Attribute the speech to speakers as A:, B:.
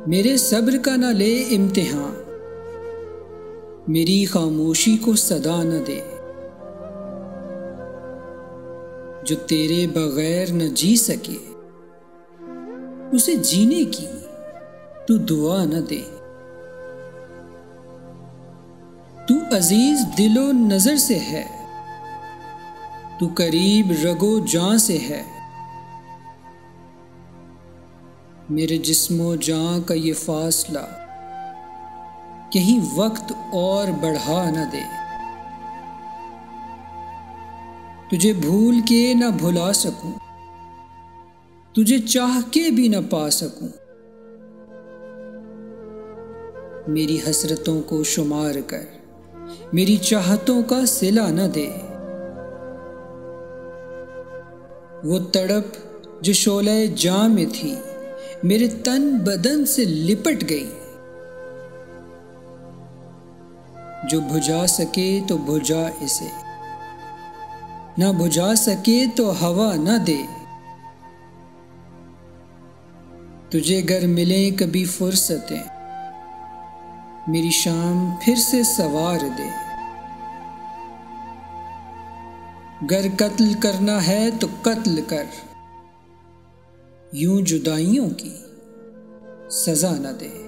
A: मेरे सब्र का न ले इम्तिहान, मेरी खामोशी को सदा न दे। जो तेरे बगैर न जी सके उसे जीने की तू दुआ न दे। तू अजीज दिलो नजर से है, तू करीब रगो जान से है। मेरे जिस्मो जान का ये फासला कहीं वक्त और बढ़ा न दे। तुझे भूल के न भुला सकूं, तुझे चाह के भी न पा सकूं। मेरी हसरतों को शुमार कर मेरी चाहतों का सिला न दे। वो तड़प जो शोले जां में थी मेरे तन बदन से लिपट गई। जो बुझा सके तो बुझा इसे, ना बुझा सके तो हवा न दे। तुझे गर मिले कभी फुर्सतें मेरी शाम फिर से सवार दे। गर कत्ल करना है तो कत्ल कर, यूं जुदाइयों की सजा न दे।